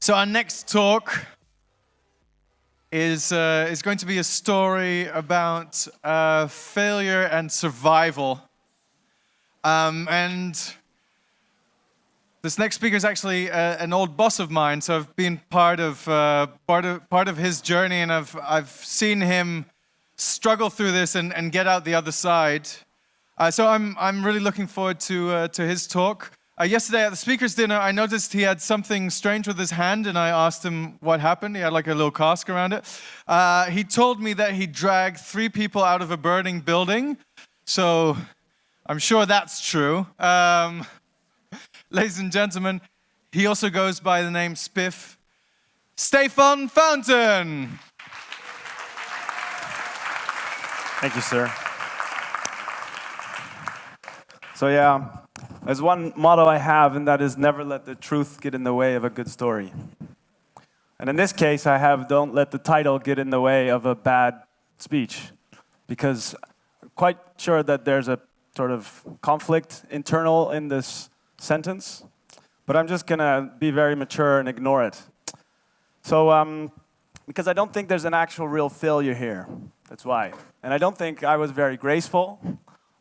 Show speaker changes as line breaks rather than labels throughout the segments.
So our next talk is going to be a story about failure and survival. And this next speaker is actually an old boss of mine, so I've been part of his journey, and I've seen him struggle through this and get out the other side. So I'm really looking forward to his talk. Yesterday at the speaker's dinner, I noticed he had something strange with his hand, and I asked him what happened. He had like a little cask around it. He told me that he dragged 3 people out of a burning building, so I'm sure that's true. Ladies and gentlemen, he also goes by the name Spiff. STEFANFOUNTAIN!
Thank you, sir. So yeah, there's one motto I have, and that is never let the truth get in the way of a good story. And in this case, I have don't let the title get in the way of a bad speech, because I'm quite sure that there's a sort of conflict internal in this sentence, but I'm just gonna be very mature and ignore it. So, because I don't think there's an actual real failure here, that's why. And I don't think I was very graceful.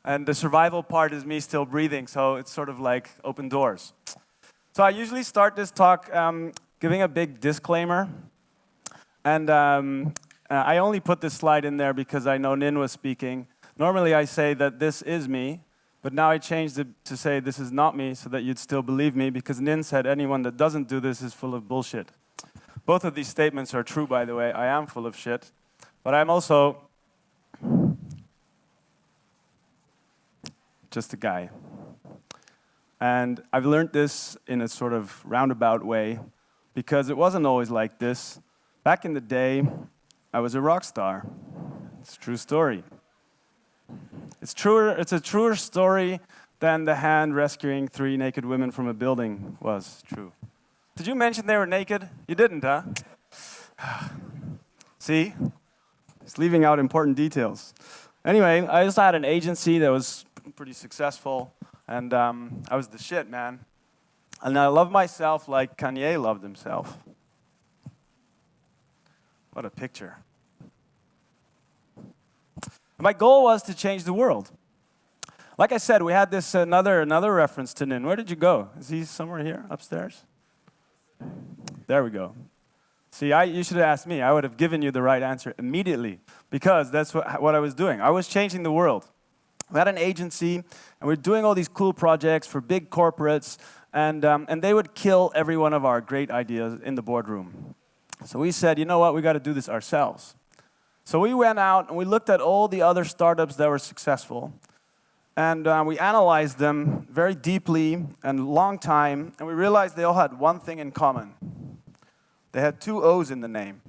And the survival part is me still breathing, so it's sort of like open doors. So I usually start this talk giving a big disclaimer. And I only put this slide in there because I know Nin was speaking. Normally I say that this is me, but now I changed it to say this is not me so that you'd still believe me, because Nin said anyone that doesn't do this is full of bullshit. Both of these statements are true, by the way. I am full of shit, but I'm also just a guy. And I've learned this in a sort of roundabout way, because it wasn't always like this. Back in the day, I was a rock star. It's a true story. It's a truer story than the hand rescuing 3 naked women from a building was true. Did you mention they were naked? You didn't, huh? See? It's leaving out important details. Anyway, I just had an agency that was pretty successful, and I was the shit, man. And I love myself like Kanye loved himself. What a picture. My goal was to change the world. Like I said, we had this another reference to Nin. Where did you go? Is he somewhere here, upstairs? There we go. See, you should have asked me. I would have given you the right answer immediately, because that's what I was doing. I was changing the world. We had an agency, and we were doing all these cool projects for big corporates, and they would kill every one of our great ideas in the boardroom. So we said, you know what, we got to do this ourselves. So we went out and we looked at all the other startups that were successful, and we analyzed them very deeply and long time, and we realized they all had one thing in common. They had 2 O's in the name.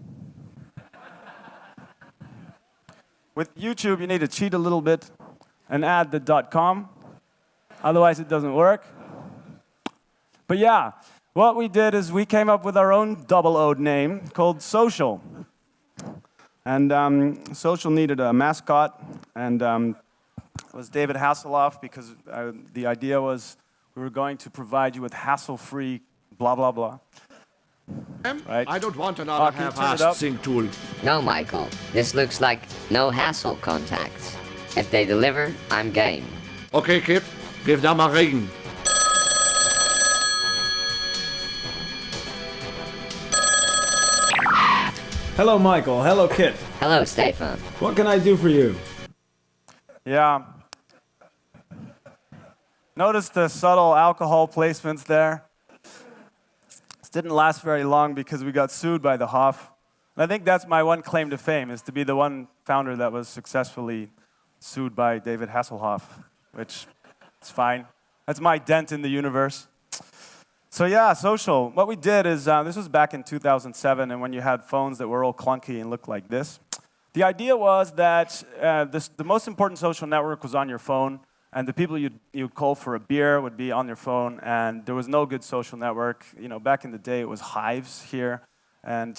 With YouTube, you need to cheat a little bit and add the .com, otherwise it doesn't work. But yeah, what we did is we came up with our own double-O'd name called Social. And Social needed a mascot, and it was David Hasselhoff, because the idea was we were going to provide you with hassle-free blah, blah, blah. Right?
I don't want another half-assed sync tool.
No, Michael. This looks like no hassle contacts. If they deliver, I'm game.
Okay, Kip, geef dan maar regen.
Hello, Michael. Hello, Kit.
Hello, Stefan.
What can I do for you?
Yeah. Notice the subtle alcohol placements there. This didn't last very long because we got sued by the Hoff. And I think that's my one claim to fame, is to be the one founder that was successfully sued by David Hasselhoff, which is fine. That's my dent in the universe. So yeah, Social. What we did is, this was back in 2007, and when you had phones that were all clunky and looked like this. The idea was that the most important social network was on your phone, and the people you'd call for a beer would be on your phone, and there was no good social network. You know, back in the day, it was Hives here, and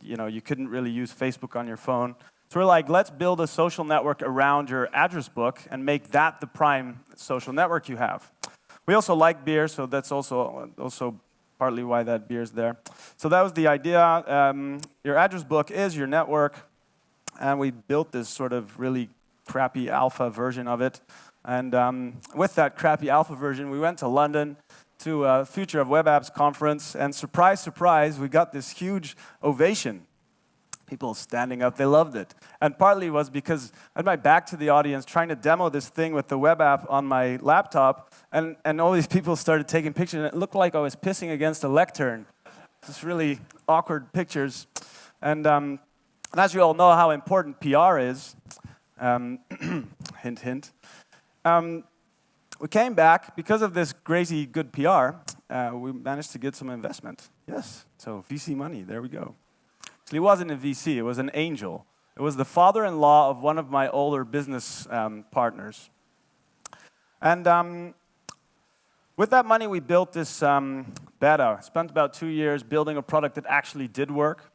you know, you couldn't really use Facebook on your phone. So we're like, let's build a social network around your address book and make that the prime social network you have. We also like beer, so that's also partly why that beer's there. So that was the idea. Your address book is your network, and we built this sort of really crappy alpha version of it. And with that crappy alpha version, we went to London to a Future of Web Apps conference, and surprise, surprise, we got this huge ovation. People standing up, they loved it. And partly was because I had my back to the audience trying to demo this thing with the web app on my laptop, and all these people started taking pictures, and it looked like I was pissing against a lectern. Just really awkward pictures. And as you all know how important PR is, hint, hint, we came back, because of this crazy good PR, we managed to get some investment. Yes, so VC money, there we go. Actually, it wasn't a VC, it was an angel. It was the father-in-law of one of my older business partners. And with that money, we built this beta. Spent about 2 years building a product that actually did work.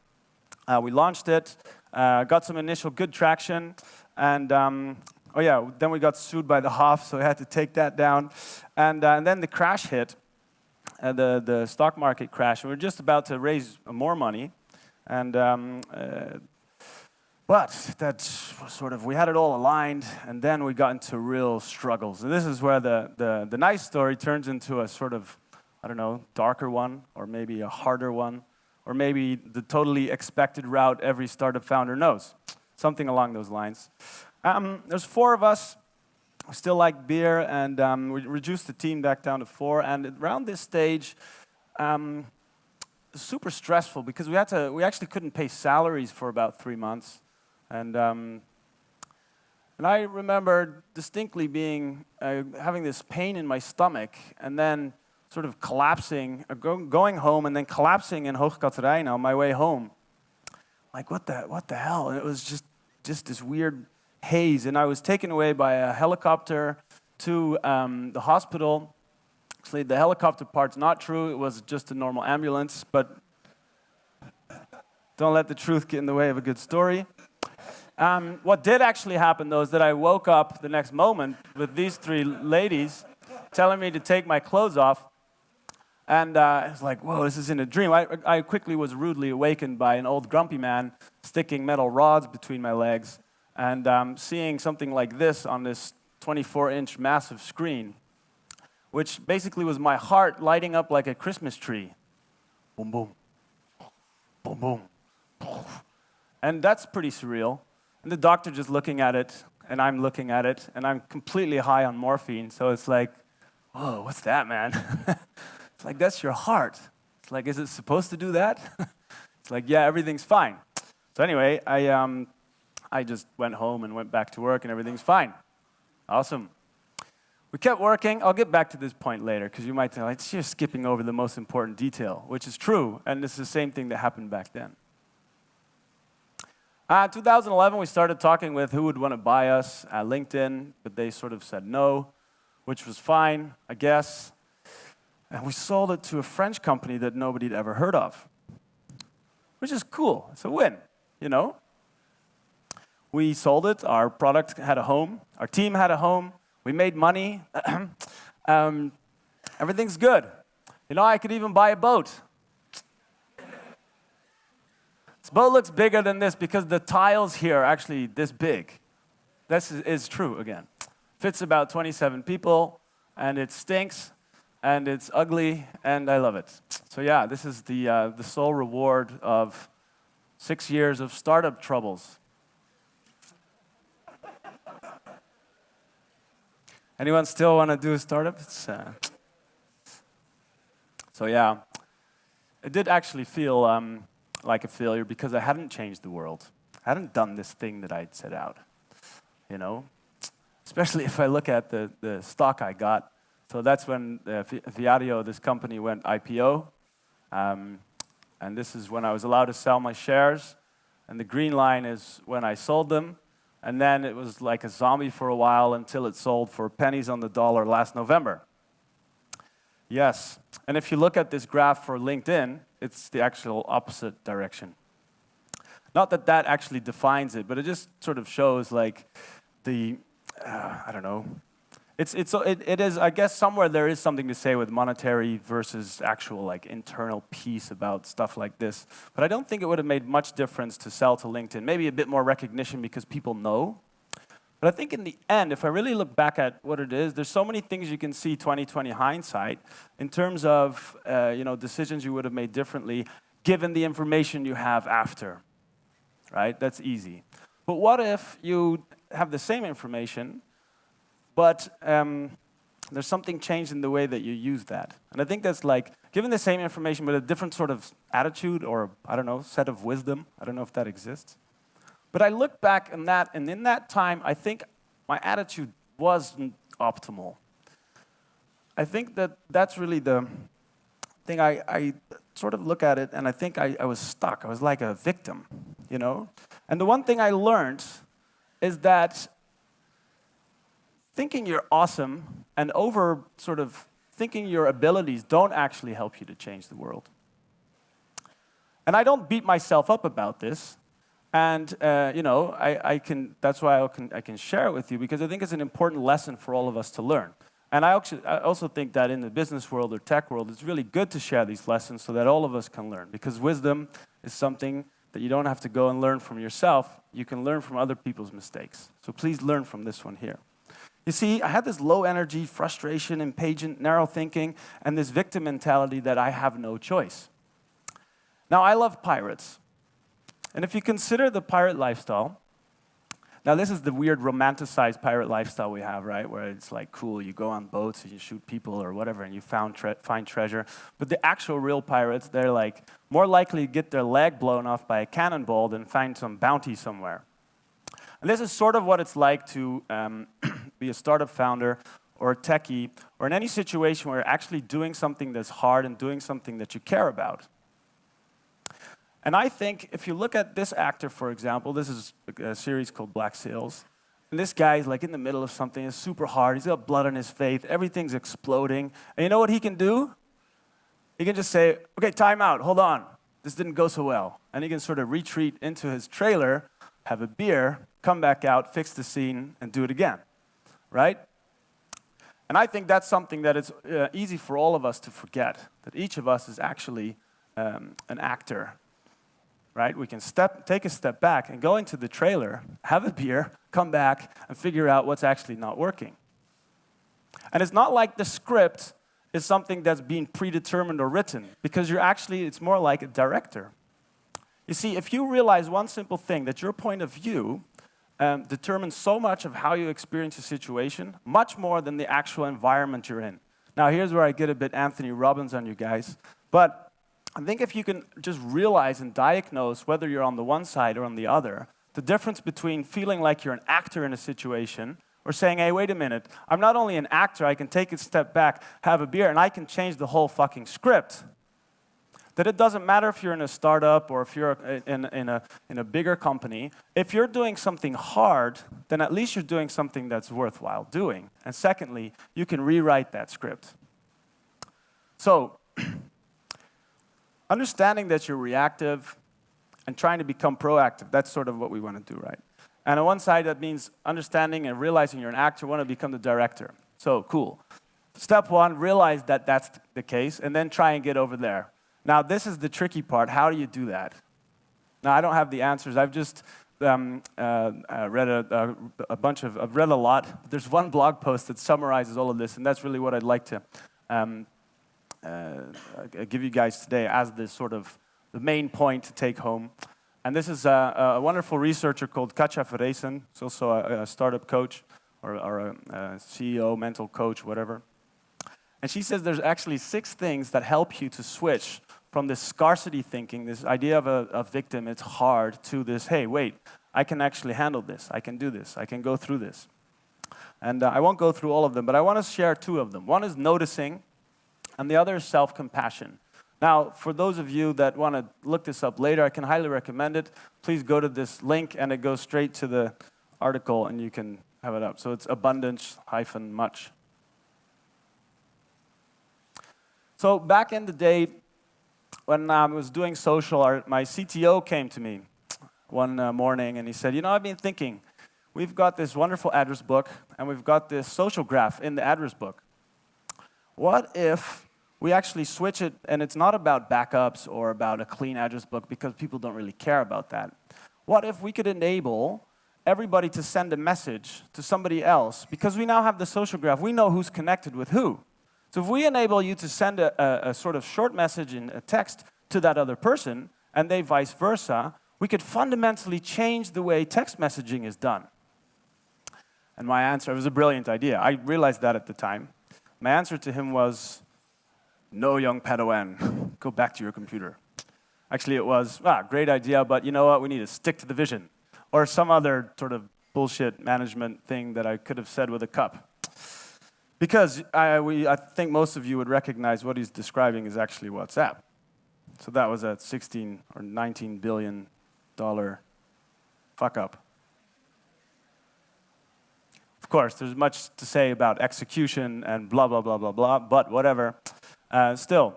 We launched it, got some initial good traction, and oh yeah, then we got sued by the Hof, so I had to take that down. And then the crash hit, the stock market crash, and we were just about to raise more money. And but that was sort of, we had it all aligned, and then we got into real struggles. And this is where the nice story turns into a sort of, I don't know, darker one, or maybe a harder one, or maybe the totally expected route every startup founder knows. Something along those lines. There's 4 of us. We still like beer, and we reduced the team back down to 4. And around this stage, super stressful because we actually couldn't pay salaries for about 3 months. And I remember distinctly having this pain in my stomach, and then sort of collapsing, going home, and then collapsing in Hoogkaterijnen on my way home. Like, what the hell? And it was just this weird haze, and I was taken away by a helicopter to the hospital. Actually, the helicopter part's not true. It was just a normal ambulance, but don't let the truth get in the way of a good story. What did actually happen, though, is that I woke up the next moment with these 3 ladies telling me to take my clothes off. And I was like, whoa, this is in a dream. I quickly was rudely awakened by an old grumpy man sticking metal rods between my legs and seeing something like this on this 24-inch massive screen, which basically was my heart lighting up like a Christmas tree. Boom, boom, boom, boom. And that's pretty surreal. And the doctor just looking at it, and I'm looking at it, and I'm completely high on morphine, so it's like, whoa, what's that, man? It's like, that's your heart. It's like, is it supposed to do that? It's like, yeah, everything's fine. So anyway, I just went home and went back to work, and everything's fine. Awesome. We kept working. I'll get back to this point later, because you might think, like, you're skipping over the most important detail, which is true, and it's the same thing that happened back then. 2011, we started talking with who would want to buy us at LinkedIn, but they sort of said no, which was fine, I guess. And we sold it to a French company that nobody had ever heard of, which is cool. It's a win, you know? We sold it. Our product had a home. Our team had a home. We made money. Everything's good. You know, I could even buy a boat. This boat looks bigger than this because the tiles here are actually this big. This is true, again. Fits about 27 people, and it stinks, and it's ugly, and I love it. So yeah, this is the sole reward of 6 years of startup troubles. Anyone still want to do a startup? So yeah, it did actually feel like a failure because I hadn't changed the world. I hadn't done this thing that I'd set out, you know? Especially if I look at the stock I got. So that's when Viario, this company, went IPO. And this is when I was allowed to sell my shares. And the green line is when I sold them. And then it was like a zombie for a while until it sold for pennies on the dollar last November. Yes. And if you look at this graph for LinkedIn, it's the actual opposite direction. Not that that actually defines it, but it just sort of shows like the, I don't know, It is, I guess somewhere there is something to say with monetary versus actual like internal peace about stuff like this. But I don't think it would have made much difference to sell to LinkedIn. Maybe a bit more recognition because people know. But I think in the end, if I really look back at what it is, there's so many things you can see 20/20 hindsight in terms of decisions you would have made differently given the information you have after, right? That's easy. But what if you have the same information, but there's something changed in the way that you use that? And I think that's like, given the same information but a different sort of attitude or, I don't know, set of wisdom. I don't know if that exists. But I look back on that, and in that time, I think my attitude wasn't optimal. I think that that's really the thing. I sort of look at it, and I think I was stuck. I was like a victim, you know? And the one thing I learned is that thinking you're awesome and over sort of thinking your abilities don't actually help you to change the world. And I don't beat myself up about this. And I can. That's why I can share it with you, because I think it's an important lesson for all of us to learn. And I also think that in the business world or tech world, it's really good to share these lessons so that all of us can learn. Because wisdom is something that you don't have to go and learn from yourself. You can learn from other people's mistakes. So please learn from this one here. You see, I had this low energy, frustration, impatient, narrow thinking, and this victim mentality that I have no choice. Now, I love pirates. And if you consider the pirate lifestyle, now this is the weird romanticized pirate lifestyle we have, right? Where it's like, cool, you go on boats and you shoot people or whatever and you find treasure. But the actual real pirates, they're like more likely to get their leg blown off by a cannonball than find some bounty somewhere. And this is sort of what it's like to be a startup founder or a techie or in any situation where you're actually doing something that's hard and doing something that you care about. And I think if you look at this actor, for example, this is a series called Black Sails. And this guy is like in the middle of something. It's super hard. He's got blood on his face. Everything's exploding. And you know what he can do? He can just say, okay, time out. Hold on. This didn't go so well. And he can sort of retreat into his trailer, have a beer, come back out, fix the scene, and do it again. Right? And I think that's something that is easy for all of us to forget, that each of us is actually an actor. Right? We can take a step back and go into the trailer, have a beer, come back, and figure out what's actually not working. And it's not like the script is something that's being predetermined or written, because it's more like a director. You see, if you realize one simple thing, that your point of view determines so much of how you experience a situation, much more than the actual environment you're in. Now, here's where I get a bit Anthony Robbins on you guys, but I think if you can just realize and diagnose whether you're on the one side or on the other, the difference between feeling like you're an actor in a situation or saying, hey, wait a minute, I'm not only an actor, I can take a step back, have a beer, and I can change the whole fucking script. That it doesn't matter if you're in a startup or if you're in a bigger company. If you're doing something hard, then at least you're doing something that's worthwhile doing. And secondly, you can rewrite that script. So, understanding that you're reactive and trying to become proactive, that's sort of what we want to do, right? And on one side, that means understanding and realizing you're an actor, want to become the director. So, cool. Step one, realize that that's the case, and then try and get over there. Now, this is the tricky part. How do you do that? Now, I don't have the answers. I've just read I've read a lot. There's one blog post that summarizes all of this, and that's really what I'd like to give you guys today as this sort of the main point to take home. And this is a wonderful researcher called Katja Verreesen. She's also a startup coach or a CEO, mental coach, whatever. And she says there's actually 6 things that help you to switch from this scarcity thinking, this idea of a victim, it's hard, to this, hey, wait, I can actually handle this, I can do this, I can go through this. And I won't go through all of them, but I want to share 2 of them. One is noticing, and the other is self-compassion. Now, for those of you that want to look this up later, I can highly recommend it. Please go to this link, and it goes straight to the article, and you can have it up. So it's abundance-much. So back in the day, when I was doing social art, my CTO came to me one morning, and he said, you know, I've been thinking, we've got this wonderful address book, and we've got this social graph in the address book. What if we actually switch it, and it's not about backups or about a clean address book, because people don't really care about that. What if we could enable everybody to send a message to somebody else? Because we now have the social graph, we know who's connected with who. So if we enable you to send a sort of short message in a text to that other person, and they vice versa, we could fundamentally change the way text messaging is done. And my answer, it was a brilliant idea. I realized that at the time. My answer to him was, no, young Padawan, go back to your computer. Actually, it was, great idea, but you know what, we need to stick to the vision. Or some other sort of bullshit management thing that I could have said with a cup. Because I think most of you would recognize what he's describing is actually WhatsApp. So that was a $16 or $19 billion fuck up. Of course, there's much to say about execution and blah, blah, blah, blah, blah, but whatever. Still,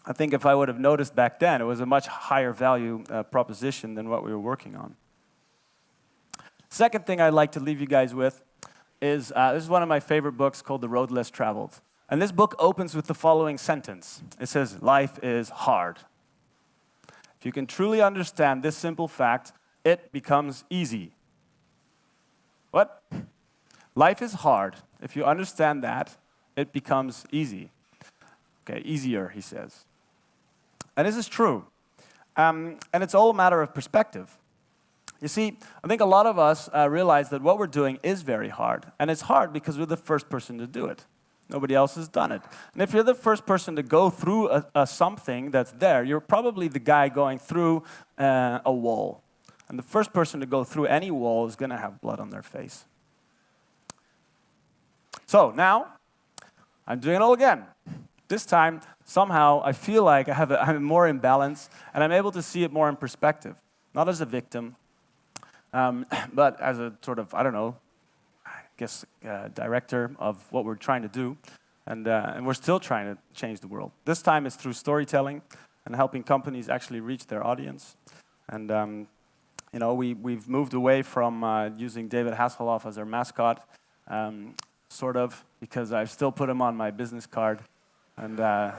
I think if I would have noticed back then, it was a much higher value proposition than what we were working on. Second thing I'd like to leave you guys with is, this is one of my favorite books called The Road Less Traveled. And this book opens with the following sentence. It says, life is hard. If you can truly understand this simple fact, it becomes easy. What? Life is hard. If you understand that, it becomes easy. Okay, easier, he says. And this is true. And it's all a matter of perspective. You see, I think a lot of us realize that what we're doing is very hard. And it's hard because we're the first person to do it. Nobody else has done it. And if you're the first person to go through something that's there, you're probably the guy going through a wall. And the first person to go through any wall is going to have blood on their face. So now, I'm doing it all again. This time, somehow, I feel like I'm more in balance, and I'm able to see it more in perspective. Not as a victim, but as a sort of, I don't know, director of what we're trying to do. And we're still trying to change the world. This time it's through storytelling and helping companies actually reach their audience. And we've moved away from using David Hasselhoff as our mascot, sort of, because I've still put him on my business card. And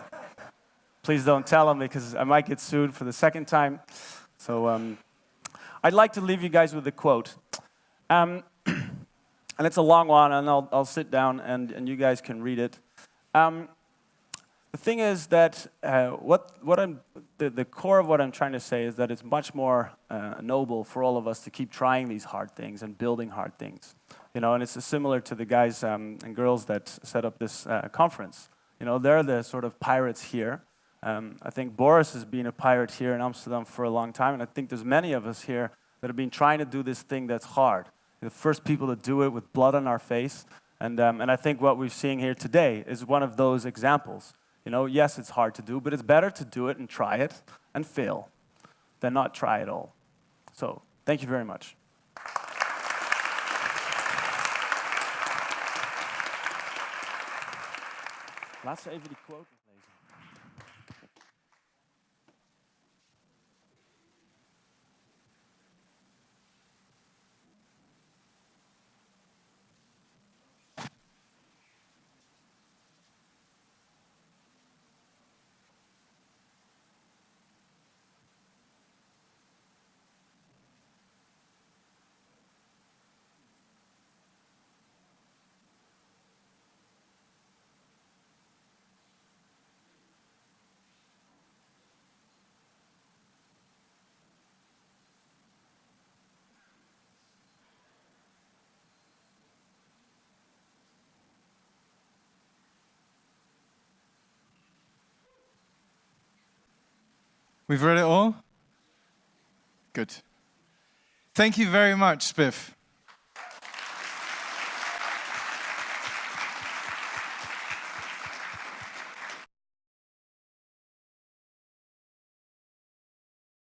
please don't tell him, because I might get sued for the second time. So I'd like to leave you guys with a quote. And it's a long one, and I'll sit down and you guys can read it. The thing is that the core of what I'm trying to say is that it's much more noble for all of us to keep trying these hard things and building hard things. And it's similar to the guys and girls that set up this conference. They're the sort of pirates here. I think Boris has been a pirate here in Amsterdam for a long time, and I think there's many of us here that have been trying to do this thing that's hard. The first people to do it with blood on our face, and I think what we're seeing here today is one of those examples. Yes, it's hard to do, but it's better to do it and try it and fail than not try at all. So, thank you very much. Laat ze even die quote lezen.
We've read it all? Good. Thank you very much, Spiff.